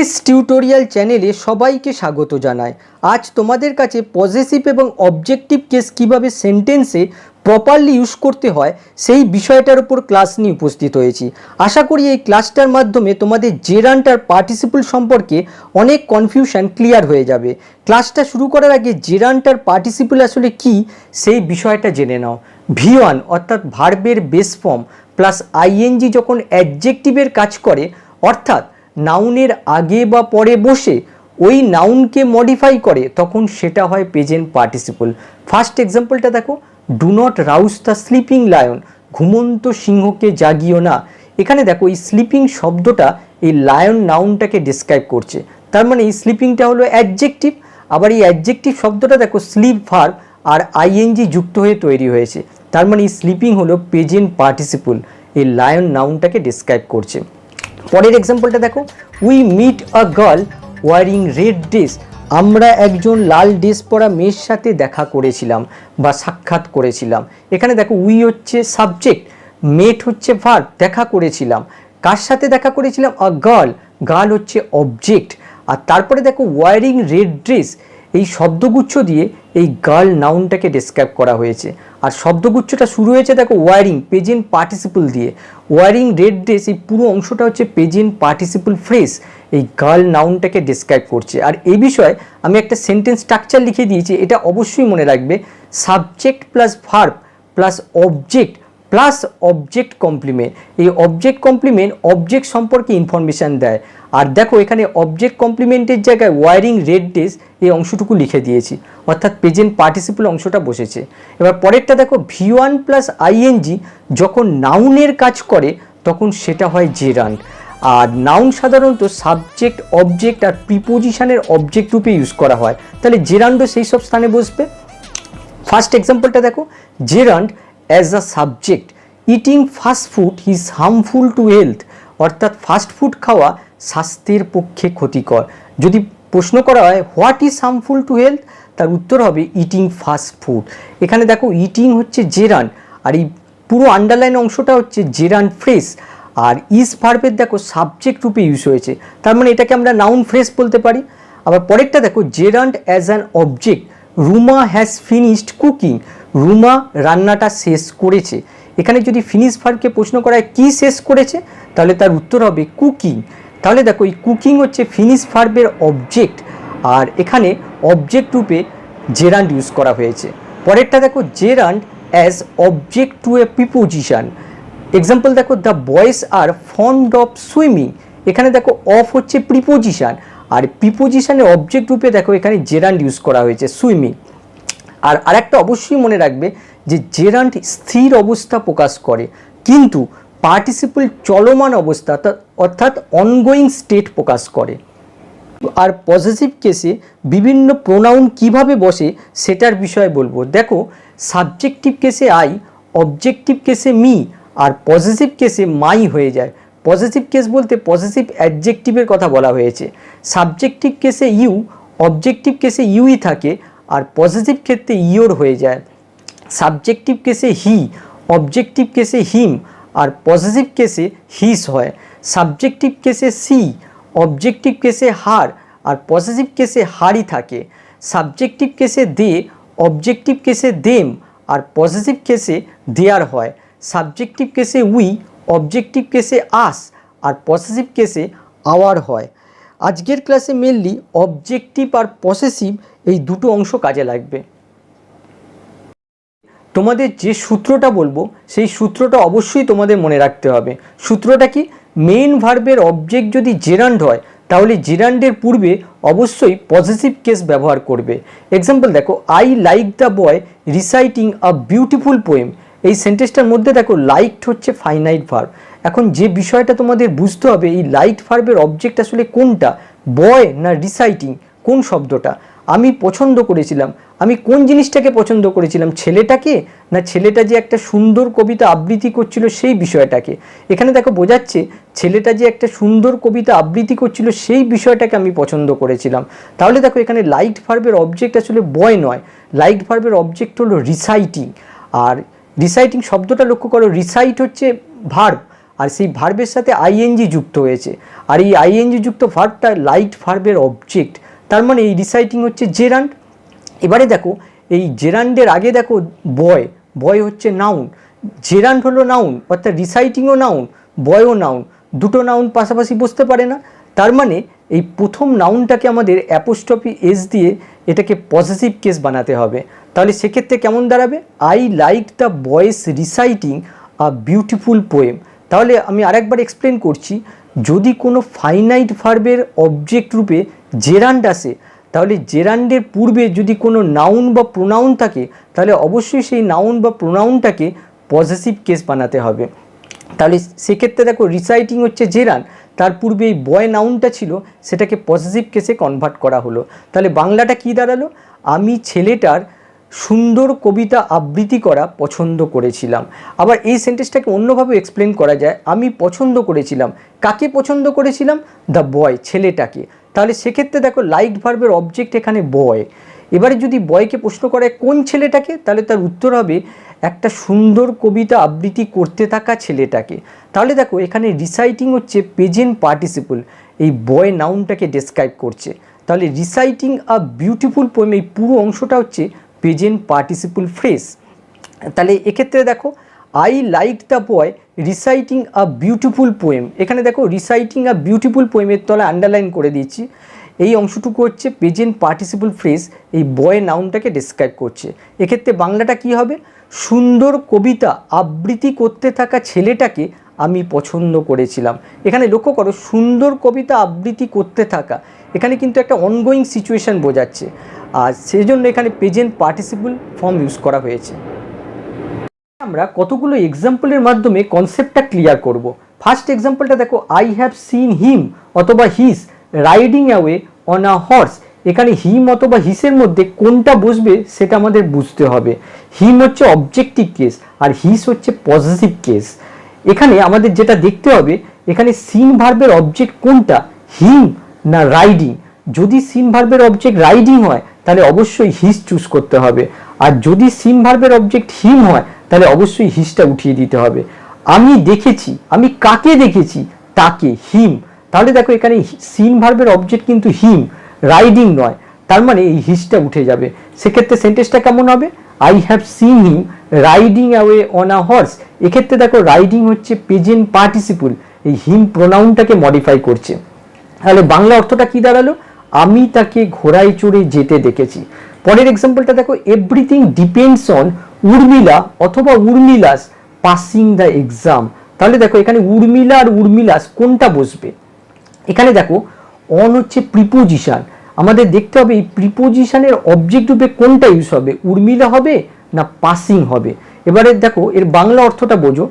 This tutorial চ্যানেলে সবাইকে স্বাগত জানাই। আজ তোমাদের কাছে পজেসিভ এবং অবজেক্টিভ কেস কিভাবে সেন্টেন্সে প্রপারলি ইউজ করতে হয় সেই বিষয়টার উপর ক্লাস নিয়ে উপস্থিত হয়েছি। আশা করি এই ক্লাসটার মাধ্যমে তোমাদের জেরান্ট আর পার্টিসিপল সম্পর্কে অনেক কনফিউশন ক্লিয়ার হয়ে যাবে। ক্লাসটা শুরু করার আগে জেরান্ট আর পার্টিসিপল আসলে কি সেই বিষয়টা জেনে নাও। V1 অর্থাৎ ভার্বের বেস ফর্ম প্লাস আইএনজি যখন অ্যাডজেক্টিভের কাজ করে, অর্থাৎ নাউনের আগে বা পরে বসে ওই নাউনকে মডিফাই করে, তখন সেটা হয় প্রেজেন্ট পার্টিসিপল। ফার্স্ট এক্সাম্পলটা দেখো, do not rouse the sleeping lion, ঘুমন্ত সিংহকে জাগিও না। এখানে দেখো এই স্লিপিং শব্দটা এই লায়ন নাউনটাকে ডিসক্রাইব করছে, তার মানে এই স্লিপিংটা হলো অ্যাডজেক্টিভ। আবার এই অ্যাডজেক্টিভ শব্দটা দেখো স্লিপ ভার্ব আর আইএনজি যুক্ত হয়ে তৈরি হয়েছে, তার মানে এই স্লিপিং হলো প্রেজেন্ট পার্টিসিপল, এই লায়ন নাউনটাকে ডিসক্রাইব করছে। পরের এক্সাম্পলটা দেখো, we meet a girl wearing red dress, আমরা একজন লাল ড্রেস পরা মেয়ের সাথে দেখা করেছিলাম বা সাক্ষাৎ করেছিলাম। এখানে দেখো উই হচ্ছে সাবজেক্ট, মেট হচ্ছে ভার্ব, দেখা করেছিলাম। কার সাথে দেখা করেছিলাম? আ গার্ল, গার্ল হচ্ছে অবজেক্ট। আর তারপরে দেখো ওয়ারিং রেড ড্রেস, এই শব্দগুচ্ছ দিয়ে এই গার্ল নাউনটাকে ডেসক্রাইব করা হয়েছে। আর শব্দগুচ্ছটা শুরু হয়েছে দেখো ওয়ারিং প্রেজেন্ট পার্টিসিপল দিয়ে। ওয়ারিং রেড ড্রেস এই পুরো অংশটা হচ্ছে প্রেজেন্ট পার্টিসিপল ফ্রেজ, এই গার্ল নাউনটাকে ডেসক্রাইব করছে। আর এই বিষয়ে আমি একটা সেন্টেন্স স্ট্রাকচার লিখে দিয়েছি, এটা অবশ্যই মনে রাখবে। Subject plus verb plus object plus object complement. এই অবজেক্ট কমপ্লিমেন্ট অবজেক্ট সম্পর্কে ইনফরমেশান দেয়। আর দেখো এখানে অবজেক্ট কমপ্লিমেন্টের জায়গায় ওয়ারিং রেড ড্রেস এই অংশটুকু লিখে দিয়েছি, অর্থাৎ প্রেজেন্ট পার্টিসিপল অংশটা বসেছে। এবার পরেরটা দেখো, V1 প্লাস আইএনজি যখন নাউনের কাজ করে তখন সেটা হয় জেরান্ট। আর নাউন সাধারণত সাবজেক্ট অবজেক্ট আর প্রিপোজিশনের অবজেক্ট রূপে ইউজ করা হয়, তাহলে জেরান্টও সেই সব স্থানে বসবে। ফার্স্ট এক্সাম্পলটা দেখো, gerund as a subject, eating fast food is harmful to health, অর্থাৎ ফাস্ট ফুড খাওয়া স্বাস্থ্যের পক্ষে ক্ষতিকর। যদি প্রশ্ন করা হয় what is harmful to health, তার উত্তর হবে ইটিং ফাস্ট ফুড। এখানে দেখো ইটিং হচ্ছে জেরান্ট, আর এই পুরো আন্ডারলাইন অংশটা হচ্ছে জেরান্ট ফ্রেজ। আর ইজ ভার্বের দেখো সাবজেক্ট রূপে ইউজ হয়েছে, তার মানে এটাকে আমরা নাউন ফ্রেজ বলতে পারি। আবার পরেরটা দেখো, gerund as an object, Ruma has finished cooking, Ruma রান্নাটা শেষ করেছে। এখানে যদি ফিনিশ ভার্বকে প্রশ্ন করা হয় কী শেষ করেছে, তাহলে তার উত্তর হবে কুকিং। তাহলে দেখো এই কুকিং হচ্ছে ফিনিশ ভার্বের অবজেক্ট, আর এখানে অবজেক্ট রূপে জেরান্ট ইউজ করা হয়েছে। পরেরটা দেখো, gerund as object to a preposition. Example দেখো, the boys are fond of swimming. এখানে দেখো অফ হচ্ছে প্রিপোজিশন, আর প্রিপোজিশনের অবজেক্ট রূপে দেখো এখানে জেরান্ট ইউজ করা হয়েছে সুইমিং। আর আরেকটা অবশ্যই মনে রাখবে যে জেরান্ট স্থির অবস্থা প্রকাশ করে, কিন্তু পার্টিসিপল চলমান অবস্থা অর্থাৎ অনগোয়িং স্টেট প্রকাশ করে। আর পজেসিভ কেসে বিভিন্ন প্রোনাউন কিভাবে বসে সেটার বিষয়ে বলবো। দেখো সাবজেক্টিভ কেসে আই, অবজেক্টিভ কেসে মি, আর পজেসিভ কেসে মাই হয়ে যায়। পজেসিভ কেস বলতে পজেসিভ অ্যাডজেক্টিভের কথা বলা হয়েছে। সাবজেক্টিভ কেসে ইউ, অবজেক্টিভ কেসে ইউই থাকে, আর পজেসিভ ক্ষেত্রে ইয়োর হয়ে যায়। সাবজেক্টিভ কেসে হি, অবজেক্টিভ কেসে হিম, আর পজেসিভ কেসে হিস হয়। সাবজেক্টিভ কেসে সি, অবজেক্টিভ কেসে হার, আর পজেসিভ কেসে হারই থাকে। সাবজেক্টিভ কেসে দে, অবজেক্টিভ কেসে দেম, আর পজেসিভ কেসে দেয়ার হয়। সাবজেক্টিভ কেসে উই, অবজেক্টিভ কেসে আস, আর পজেসিভ কেসে আওয়ার হয়। আজকের ক্লাসে মেনলি অবজেক্টিভ আর পসেসিভ এই দুটো অংশ কাজে লাগবে। তোমাদের যে সূত্রটা বলবো সেই সূত্রটা অবশ্যই তোমাদের মনে রাখতে হবে। সূত্রটা কি? মেইন ভার্বের অবজেক্ট যদি জেরান্ড হয় তাহলে জেরান্ডের পূর্বে অবশ্যই পজেসিভ কেস ব্যবহার করবে। এক্সাম্পল দেখো, I like the boy reciting a beautiful poem. এই সেন্টেন্সটার মধ্যে দেখো লাইকড হচ্ছে ফাইনাইট ভার্ব। এখন যে বিষয়টা তোমাদের বুঝতে হবে, এই লাইকড ভার্বের অবজেক্ট আসলে কোনটা, বয় না রিসাইটিং, কোন শব্দটা। আমি পছন্দ করেছিলাম, আমি কোন জিনিসটাকে পছন্দ করেছিলাম, ছেলেটাকে না ছেলেটা যে একটা সুন্দর কবিতা আবৃত্তি করছিল সেই বিষয়টাকে। এখানে দেখো বোঝাচ্ছে ছেলেটা যে একটা সুন্দর কবিতা আবৃত্তি করছিল সেই বিষয়টাকে আমি পছন্দ করেছিলাম। তাহলে দেখো এখানে লাইকড ভার্বের অবজেক্ট আসলে বয় নয়, লাইকড ভার্বের অবজেক্ট হলো রিসাইটিং। আর রিসাইটিং শব্দটা লক্ষ্য করো, রিসাইট হচ্ছে ভার্ব, আর সেই ভার্বের সাথে আইএনজি যুক্ত হয়েছে। আর এই আইএনজি যুক্ত ভার্বটা লাইট ভার্বের অবজেক্ট, তার মানে এই রিসাইটিং হচ্ছে জেরান্ড। এবারে দেখো এই জেরান্ডের আগে দেখো বয়, বয় হচ্ছে নাউন, জেরান্ড হলো নাউন, অর্থাৎ রিসাইটিংও নাউন, বয়ও নাউন, দুটো নাউন পাশাপাশি বসতে পারে না। তার মানে এই প্রথম নাউনটাকে আমাদের অ্যাপোস্ট্রফি এস দিয়ে এটাকে পজেসিভ কেস বানাতে হবে। তাহলে সেক্ষেত্রে কেমন দাঁড়াবে? আই লাইক দ্য বয়েস রিসাইটিং আ বিউটিফুল পোয়েম। তাহলে আমি আরেকবার এক্সপ্লেন করছি, যদি কোনো ফাইনাইট ভার্বের অবজেক্ট রূপে জেরান্ড আসে, তাহলে জেরান্ডের পূর্বে যদি কোনো নাউন বা প্রোনাউন থাকে, তাহলে অবশ্যই সেই নাউন বা প্রোনাউনটাকে পজেসিভ কেস বানাতে হবে। তাহলে সেক্ষেত্রে দেখো রিসাইটিং হচ্ছে জেরান্ড, তার পূর্বে এই বয় নাউনটা ছিল, সেটাকে পজেসিভ কেসে কনভার্ট করা হলো। তাহলে বাংলাটা কি দাঁড়ালো? আমি ছেলেটার সুন্দর কবিতা আবৃত্তি করা পছন্দ করেছিলাম। আবার এই সেন্টেন্সটাকে অন্যভাবে এক্সপ্লেন করা যায়, আমি পছন্দ করেছিলাম। কাকে পছন্দ করেছিলাম? দ্য বয়, ছেলেটাকে। তাহলে সেক্ষেত্রে দেখো লাইক ভার্বের অবজেক্ট এখানে বয়। এবারে যদি বয়কে প্রশ্ন করে কোন ছেলেটাকে, তাহলে তার উত্তর হবে একটা সুন্দর কবিতা আবৃত্তি করতে থাকা ছেলেটাকে। তাহলে দেখো এখানে রিসাইটিং হচ্ছে প্রেজেন্ট পার্টিসিপল, এই বয় নাউনটাকে ডেসক্রাইব করছে। তাহলে রিসাইটিং আ বিউটিফুল পোয়েম, এই পুরো অংশটা হচ্ছে প্রেজেন্ট পার্টিসিপল ফ্রেজ। তাহলে এক্ষেত্রে দেখো I like the boy reciting a beautiful poem, এখানে দেখো রিসাইটিং আ বিউটিফুল পোয়েমের তলায় আন্ডারলাইন করে দিচ্ছি, এই অংশটুকু হচ্ছে প্রেজেন্ট পার্টিসিপল ফ্রেজ, এই বয় নাউনটাকে ডেসক্রাইব করছে। এক্ষেত্রে বাংলাটা কি হবে? সুন্দর কবিতা আবৃত্তি করতে থাকা ছেলেটাকে আমি পছন্দ করেছিলাম। এখানে লক্ষ্য করো, সুন্দর কবিতা আবৃত্তি করতে থাকা, এখানে কিন্তু একটা অনগোয়িং সিচুয়েশান বোঝাচ্ছে, আর সেই জন্য এখানে প্রেজেন্ট পার্টিসিপল ফর্ম ইউজ করা হয়েছে। আমরা কতগুলো এক্সাম্পলের মাধ্যমে কনসেপ্টটা ক্লিয়ার করব। ফার্স্ট এক্সাম্পলটা দেখো, আই হ্যাভ সিন হিম অথবা his riding away on a horse. এখানে হিম অথবা হিসের মধ্যে কোনটা বসবে সেটা আমাদের বুঝতে হবে। হিম হচ্ছে অবজেক্টিভ কেস আর হিস হচ্ছে পজিটিভ কেস। এখানে আমাদের যেটা দেখতে হবে, এখানে সিন ভার্বের অবজেক্ট কোনটা, হিম না রাইডিং। যদি সিন ভার্বের অবজেক্ট রাইডিং হয় তাহলে অবশ্যই হিস চুজ করতে হবে, আর যদি সিন ভার্বের অবজেক্ট হিম হয় তাহলে অবশ্যই হিসটা উঠিয়ে দিতে হবে। আমি দেখেছি, আমি কাকে দেখেছি? তাকে, হিম। তাহলে দেখো এখানে সিন ভার্বের অবজেক্ট কিন্তু হিম, রাইডিং নয়, তার মানে এই হিসটা উঠে যাবে। সেক্ষেত্রে সেন্টেন্সটা কেমন হবে? I have seen him riding away on a horse. এক্ষেত্রে দেখো রাইডিং হচ্ছে প্রেজেন্ট পার্টিসিপল, এই হিম প্রোনাউনটাকে মডিফাই করছে। তাহলে বাংলা অর্থটা কি দাঁড়ালো? আমি তাকে ঘোড়ায় চড়ে যেতে দেখেছি। পরের এক্সাম্পলটা দেখো, এভরিথিং ডিপেন্ডস অন উর্মিলা অথবা উর্মিলাস পাসিং দ্য এক্সাম। তাহলে দেখো এখানে উর্মিলা আর উর্মিলাস কোনটা বসবে? এখানে দেখো অন হচ্ছে প্রিপোজিশন, আমাদের দেখতে হবে এই প্রিপোজিশনের অবজেক্ট রূপে কোনটা ইউজ হবে, উর্মিলা হবে না পাসিং হবে। এবারে দেখো এর বাংলা অর্থটা বোঝো,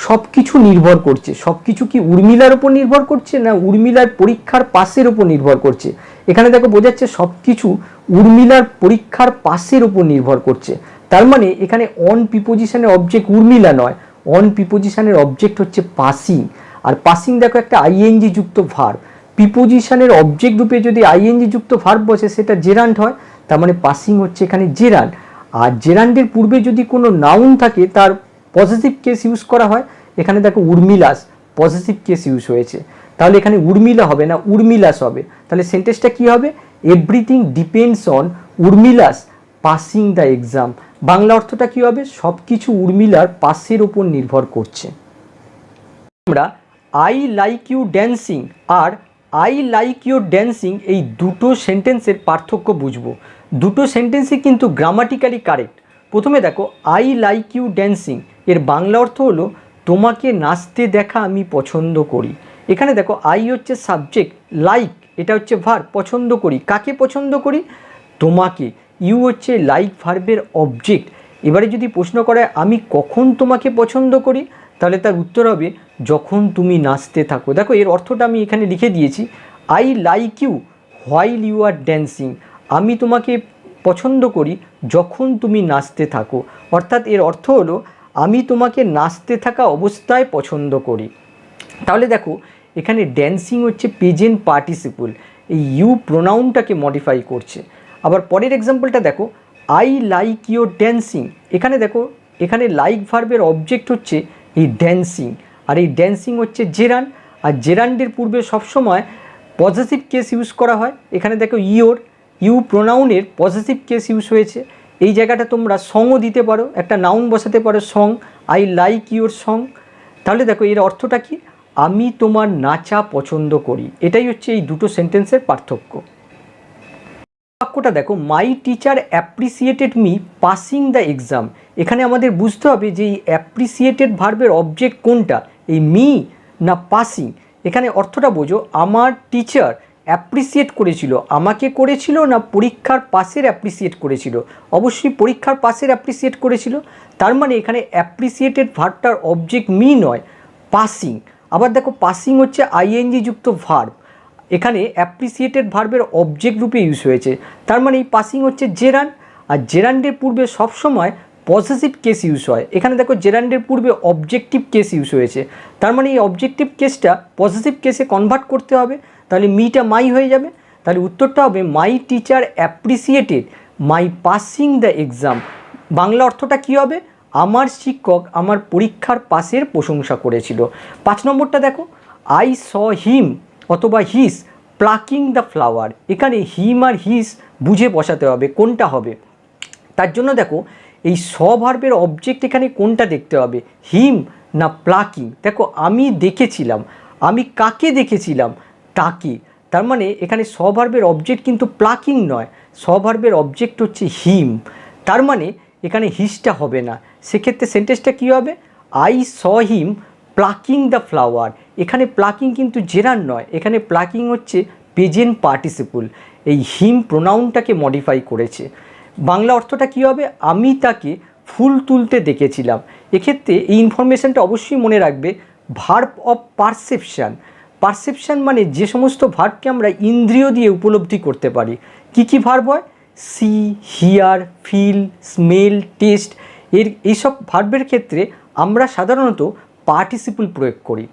সব কিছু নির্ভর করছে। সব কিছু কি উর্মিলার উপর নির্ভর করছে না উর্মিলার পরীক্ষার পাসের উপর নির্ভর করছে? এখানে দেখো বোঝাচ্ছে সব কিছু উর্মিলার পরীক্ষার পাসের উপর নির্ভর করছে। তার মানে এখানে অন প্রিপোজিশনের অবজেক্ট উর্মিলা নয়, অন প্রিপোজিশনের অবজেক্ট হচ্ছে পাসিং। আর পাসিং দেখো একটা আইএনজি যুক্ত ভার্ব, প্রিপোজিশনের অবজেক্ট রূপে যদি আইএনজি যুক্ত ভার্ব বসে সেটা জেরান্ড হয়, তার মানে পাসিং হচ্ছে এখানে জেরান্ড। আর জেরান্ডের পূর্বে যদি কোনো নাউন থাকে তার পজিটিভ কেস ইউজ করা হয়, এখানে দেখো উর্মিলাস পজিটিভ কেস ইউজ হয়েছে, তাহলে এখানে উর্মিলা হবে না উর্মিলাস হবে। তাহলে সেন্টেন্সটা কি হবে? Everything depends on Urmila's passing the exam. Bangla অর্থটা কি হবে? সব কিছু উর্মিলার পাসের ওপর নির্ভর করছে। আমরা আই লাইক ইউ ড্যান্সিং আর আই লাইক ইউর ড্যান্সিং এই দুটো সেন্টেন্সের পার্থক্য বুঝবো। দুটো সেন্টেন্সই কিন্তু গ্রামাটিক্যালি কারেক্ট। প্রথমে দেখো, আই লাইক ইউ ড্যান্সিং এর বাংলা অর্থ হলো তোমাকে নাচতে দেখা আমি পছন্দ করি। এখানে দেখো আই হচ্ছে সাবজেক্ট, লাইক এটা হচ্ছে ভার্ব, পছন্দ করি। কাকে পছন্দ করি? তোমাকে। ইউ হচ্ছে লাইক ভার্বের অবজেক্ট। এবারে যদি প্রশ্ন করে আমি কখন তোমাকে পছন্দ করি, তাহলে তার উত্তর হবে যখন তুমি নাচতে থাকো। দেখো এর অর্থটা আমি এখানে লিখে দিয়েছি, I like you while you are dancing. আমি তোমাকে পছন্দ করি যখন তুমি নাচতে থাকো। অর্থাৎ এর অর্থ হলো আমি তোমাকে নাচতে থাকা অবস্থায় পছন্দ করি। তাহলে দেখো এখানে ড্যান্সিং হচ্ছে প্রেজেন্ট পার্টিসিপল, এই ইউ প্রোনাউনটাকে মডিফাই করছে। আবার পরের এক্সাম্পলটা দেখো, আই লাইক ইউর ড্যান্সিং। এখানে দেখো এখানে লাইক ভার্বের অবজেক্ট হচ্ছে এই ড্যান্সিং, আর এই ড্যান্সিং হচ্ছে জেরান্ড। আর জেরান্ডের পূর্বে সবসময় পজেসিভ কেস ইউজ করা হয়। এখানে দেখো ইওর, ইউ প্রোনাউনের পজেসিভ কেস ইউজ হয়েছে। এই জায়গাটা তোমরা সংও দিতে পারো, একটা নাউন বসাতে পারো song, I like your song. তাহলে দেখো এর অর্থটা কি, আমি তোমার নাচা পছন্দ করি। এটাই হচ্ছে এই দুটো সেন্টেন্সের পার্থক্য। বাক্যটা দেখো, my teacher appreciated me passing the exam. এখানে আমাদের বুঝতে হবে যে এই অ্যাপ্রিসিয়েটেড ভার্বের অবজেক্ট কোনটা, এই মি না পাসিং। এখানে অর্থটা বোঝো, আমার টিচার অ্যাপ্রিসিয়েট করেছিল, আমাকে করেছিল না পরীক্ষার পাসের অ্যাপ্রিসিয়েট করেছিল? অবশ্যই পরীক্ষার পাসের অ্যাপ্রিসিয়েট করেছিল। তার মানে এখানে অ্যাপ্রিসিয়েটেড ভার্বটার অবজেক্ট মি নয়, পাসিং। আবার দেখো পাসিং হচ্ছে আইএনজি যুক্ত ভার্ব, এখানে অ্যাপ্রিসিয়েটেড ভার্বের অবজেক্ট রূপে ইউজ হয়েছে। তার মানে এই পাসিং হচ্ছে জেরান্ড, আর জেরান্ডের পূর্বে সবসময় পজেসিভ কেস ইউজ হয়। এখানে দেখো জেরান্ডের পূর্বে অবজেক্টিভ কেস ইউজ হয়েছে। তার মানে এই অবজেক্টিভ কেসটা পজেসিভ কেসে কনভার্ট করতে হবে, তাহলে মিটা মাই হয়ে যাবে। তাহলে উত্তরটা হবে my teacher appreciated my passing the exam. Bangla অর্থটা কী হবে, আমার শিক্ষক আমার পরীক্ষার পাসের প্রশংসা করেছিল। 5 নম্বরটা দেখো, আই স হিম অথবা হিস প্লাকিং দ্য ফ্লাওয়ার। এখানে হিম আর হিস বুঝে বসাতে হবে কোনটা হবে। তার জন্য দেখো এই স ভার্বের অবজেক্ট এখানে কোনটা দেখতে হবে, হিম না প্লাকিং। দেখো আমি দেখেছিলাম, আমি কাকে দেখেছিলাম, তাকে। তার মানে এখানে স ভার্বের অবজেক্ট কিন্তু প্লাকিং নয়, স ভার্বের অবজেক্ট হচ্ছে হিম। তার মানে এখানে হিসটা হবে না। সেক্ষেত্রে সেন্টেন্সটা কী হবে, I saw him plucking the flower. এখানে প্লাকিং কিন্তু জেরান্ড নয়, এখানে প্লাকিং হচ্ছে প্রেজেন্ট পার্টিসিপল, এই হিম প্রোনাউনটাকে মডিফাই করেছে। বাংলা অর্থটা কী হবে, আমি তাকে ফুল তুলতে দেখেছিলাম। এক্ষেত্রে এই ইনফরমেশানটা অবশ্যই মনে রাখবে, ভার্ব অফ পারসেপশান। পারসেপশান মানে যে সমস্ত ভার্বকে আমরা ইন্দ্রিয় দিয়ে উপলব্ধি করতে পারি। কি কি ভার্ব হয়, see, hear, feel, smell, taste. এইসব ভার্বের ক্ষেত্রে আমরা সাধারণত পার্টিসিপল প্রয়োগ করি।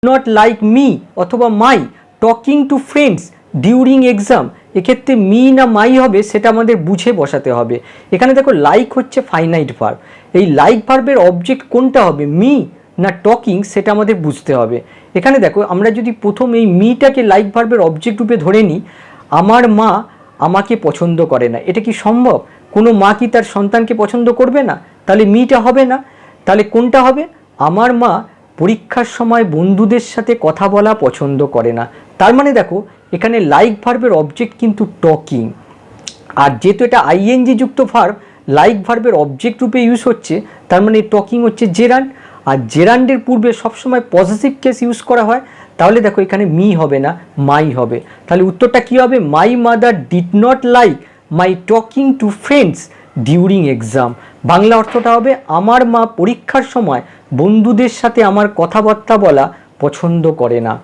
নট লাইক মি অথবা my talking to friends during exam. এক্ষেত্রে মি না মাই হবে সেটা আমাদের বুঝে বসাতে হবে। এখানে দেখো লাইক হচ্ছে ফাইনাইট ভার্ব, এই লাইক ভার্বের অবজেক্ট কোনটা হবে, মি না টকিং, সেটা আমাদের বুঝতে হবে। এখানে দেখো আমরা যদি প্রথম এই মিটাকে লাইক ভার্বের অবজেক্ট রূপে ধরে নিই, আমার মা আমাকে পছন্দ করে না, এটা কি সম্ভব? কোনো মা কি তার সন্তানকে পছন্দ করবে না? তাহলে মিটা হবে না। তাহলে কোনটা হবে, আমার মা পরীক্ষার সময় বন্ধুদের সাথে কথা বলা পছন্দ করে না। তার মানে দেখো এখানে লাইক ভার্বের অবজেক্ট কিন্তু টকিং, আর যেহেতু এটা আইএনজি যুক্ত ভার্ব, লাইক ভার্বের অবজেক্ট রূপে ইউজ হচ্ছে, তার মানে টকিং হচ্ছে জেরান্ড। আর জেরান্ডের পূর্বে সবসময় পজিটিভ কেস ইউজ করা হয়। তাহলে দেখো এখানে মি হবে না, মাই হবে। তাহলে উত্তরটা কী হবে, my mother did not like my talking to friends during exam. Bangla অর্থটা হবে, আমার মা পরীক্ষার সময় বন্ধুদের সাথে আমার কথাবার্তা বলা পছন্দ করে না।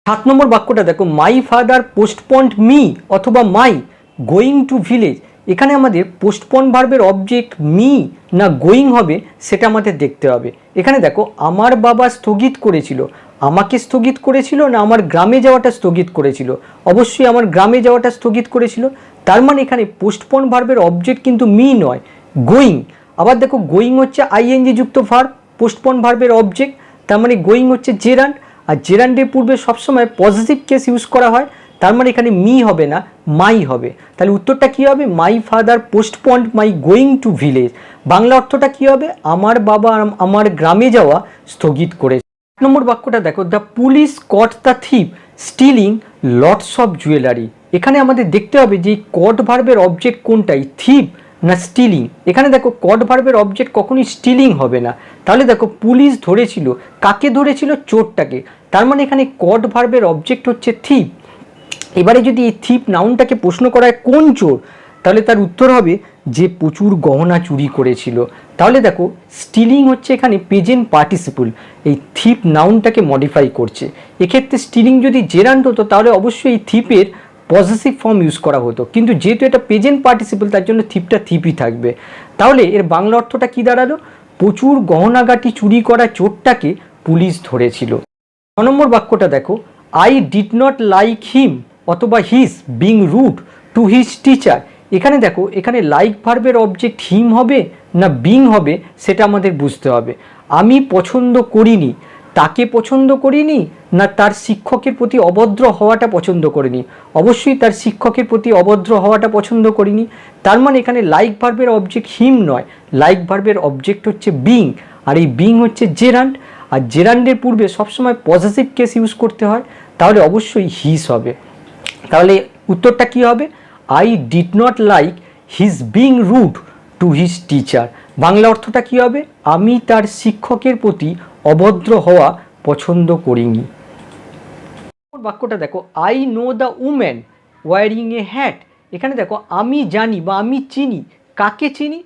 7 নম্বর বাক্যটা দেখো, মাই ফাদার পোস্টপন্ড মি অথবা মাই গোয়িং টু ভিলেজ। এখানে আমাদের পোস্টপন ভার্বের অবজেক্ট মি না গোয়িং হবে সেটা আমাদের দেখতে হবে। এখানে দেখো আমার বাবা স্থগিত করেছিল, আমাকে স্থগিত করেছিল না আমার গ্রামে যাওয়াটা স্থগিত করেছিল? অবশ্যই আমার গ্রামে যাওয়াটা স্থগিত করেছিল। তার মানে এখানে পোস্টপন ভার্বের অবজেক্ট কিন্তু মি নয়, গোয়িং। আবার দেখো গোয়িং হচ্ছে আইএনজি যুক্ত ভার্ব, পোস্টপন ভার্বের অবজেক্ট, তার মানে গোয়িং হচ্ছে জেরান্ড। আর জেরান্ডের পূর্বে সবসময় পজিটিভ কেস ইউজ করা হয়, তার মানে এখানে মি হবে না, মাই হবে। তাহলে উত্তরটা কী হবে, my father postponed my going to village. Bangla অর্থটা কী হবে, আমার বাবা আমার গ্রামে যাওয়া স্থগিত করেছে। 8 নম্বর বাক্যটা দেখো, the police caught the thief stealing lots of jewellery. এখানে আমাদের দেখতে হবে যে কট ভার্বের অবজেক্ট কোনটাই, থিপ না স্টিলিং। এখানে দেখো কট ভার্বের অবজেক্ট কখনোই স্টিলিং হবে না। তাহলে দেখো পুলিশ ধরেছিল, কাকে ধরেছিল, চোরটাকে। তার মানে এখানে কট ভার্বের অবজেক্ট হচ্ছে থিপ। এবারে যদি এই থিপ নাউনটাকে প্রশ্ন করা হয় কোন চোর, তাহলে তার উত্তর হবে যে প্রচুর গহনা চুরি করেছিল। তাহলে দেখো স্টিলিং হচ্ছে এখানে প্রেজেন্ট পার্টিসিপল, এই থিপ নাউনটাকে মডিফাই করছে। এক্ষেত্রে স্টিলিং যদি জেরান্ড হতো তাহলে অবশ্যই এই থিপের পজিটিভ ফর্ম ইউজ করা হতো, কিন্তু যেহেতু এটা প্রেজেন্ট পার্টিসিপল তার জন্য থিপটা থিপই থাকবে। তাহলে এর বাংলা অর্থটা কী দাঁড়ালো, প্রচুর গহনাগাটি চুরি করা চোরটাকে পুলিশ ধরেছিল। 9 নম্বর বাক্যটা দেখো, I did not like him অথবা his being rude to his teacher. এখানে দেখো এখানে লাইক ভার্বের অবজেক্ট হিম হবে না বিং হবে সেটা আমাদের বুঝতে হবে। আমি পছন্দ করিনি, তাকে পছন্দ করিনি না তার শিক্ষকের প্রতি অভদ্র হওয়াটা পছন্দ করিনি? অবশ্যই তার শিক্ষকের প্রতি অভদ্র হওয়াটা পছন্দ করিনি। তার মানে এখানে লাইক ভার্বের অবজেক্ট হিম নয়, লাইক ভার্বের অবজেক্ট হচ্ছে বিং, আর এই বিং হচ্ছে জেরান্ড, আর জেরান্ডের পূর্বে সবসময় পজেসিভ কেস ইউজ করতে হয়, তাহলে অবশ্যই হিস হবে। তাহলে উত্তরটা কি হবে? I did not like his being rude to his teacher. Bangla অর্থটা কি হবে? আমি তার শিক্ষকের প্রতি অভদ্র হওয়া পছন্দ করিনি। বাক্যটা দেখো, I know the woman wearing a hat. এখানে দেখো আমি জানি বা আমি চিনি, কাকে চিনি?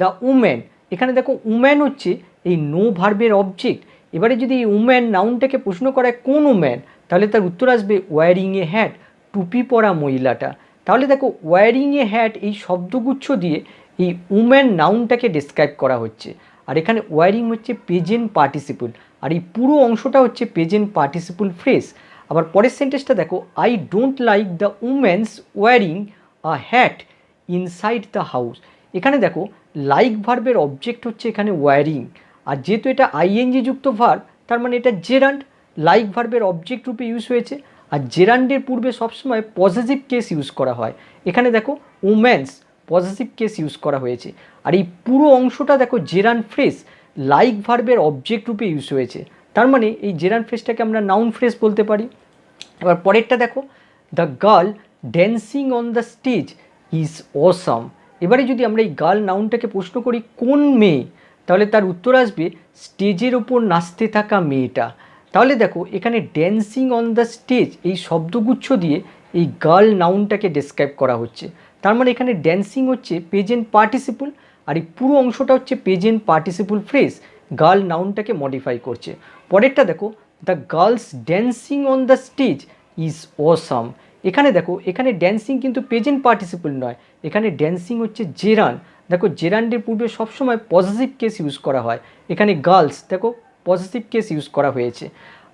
The woman. এখানে দেখো উম্যান হচ্ছে এই নো ভার্বের অবজেক্ট। এবারে যদি এই উম্যান নাউনটাকে প্রশ্ন করায় কোন উম্যান, তাহলে তার উত্তর আসবে ওয়ারিং এ হ্যাট, টুপি পরা মহিলাটা। তাহলে দেখো ওয়ারিং এ হ্যাট এই শব্দগুচ্ছ দিয়ে এই উম্যান নাউনটাকে ডেসক্রাইব করা হচ্ছে। আর এখানে ওয়ারিং হচ্ছে প্রেজেন্ট পার্টিসিপল, আর এই পুরো অংশটা হচ্ছে প্রেজেন্ট পার্টিসিপল ফ্রেজ। আবার পরের সেন্টেন্সটা দেখো, I don't like the woman's wearing a hat inside the house. এখানে দেখো লাইক ভার্বের অবজেক্ট হচ্ছে এখানে ওয়ারিং, আর যেহেতু এটা আইএনজি যুক্ত ভার্ব, তার মানে এটা জেরান্ড, লাইক ভার্বের অবজেক্ট রূপে ইউজ হয়েছে। আর জেরান্ডের পূর্বে সবসময় পজিটিভ কেস ইউজ করা হয়। এখানে দেখো উম্যানস পজিটিভ কেস ইউজ করা হয়েছে, আর এই পুরো অংশটা দেখো জেরান্ড ফ্রেজ লাইক ভার্বের অবজেক্ট রূপে ইউজ হয়েছে। তার মানে এই জেরান্ড ফ্রেজটাকে আমরা নাউন ফ্রেজ বলতে পারি। এবার পরেরটা দেখো, the girl dancing on the stage is awesome. এবারে যদি আমরা এই গার্ল নাউনটাকে প্রশ্ন করি কোন মেয়ে, তাহলে তার উত্তর আসবে স্টেজের ওপর নাচতে থাকা মেয়েটা। তাহলে দেখো এখানে ড্যান্সিং অন দ্য স্টেজ এই শব্দগুচ্ছ দিয়ে এই গার্ল নাউনটাকে ডেসক্রাইব করা হচ্ছে। তার মানে এখানে ড্যান্সিং হচ্ছে প্রেজেন্ট পার্টিসিপল, আর এই পুরো অংশটা হচ্ছে প্রেজেন্ট পার্টিসিপল ফ্রেজ গার্ল নাউনটাকে মডিফাই করছে। পরেরটা দেখো, the girls dancing on the stage is awesome. এখানে দেখো এখানে ড্যান্সিং কিন্তু প্রেজেন্ট পার্টিসিপল নয়, এখানে ড্যান্সিং হচ্ছে জেরান্ড। দেখো জেরান্ডের পূর্বে সবসময় পজিটিভ কেস ইউজ করা হয়, এখানে গার্লস দেখো পজিটিভ কেস ইউজ করা হয়েছে।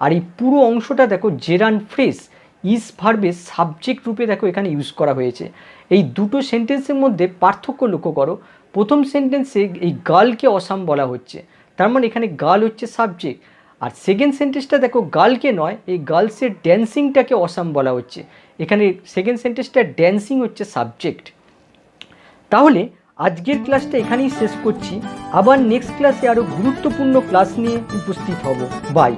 আর এই পুরো অংশটা দেখো জেরান্ড ফ্রেজ ইজ ভার্বের সাবজেক্ট রূপে দেখো এখানে ইউজ করা হয়েছে। এই দুটো সেন্টেন্সের মধ্যে পার্থক্য লক্ষ্য করো। প্রথম সেন্টেন্সে এই গার্লকে অসাম বলা হচ্ছে, তার মানে এখানে গার্ল হচ্ছে সাবজেক্ট। আর সেকেন্ড সেন্টেন্সটা দেখো গার্লকে নয়, এই গার্লসের ড্যান্সিংটাকে অসাম বলা হচ্ছে, এখানে সেকেন্ড সেন্টেন্সটা ড্যান্সিং হচ্ছে সাবজেক্ট। তাহলে আজকের ক্লাসটা এখানেই শেষ করছি, আবার নেক্সট ক্লাসে আরও গুরুত্বপূর্ণ ক্লাস নিয়ে উপস্থিত হব। বাই।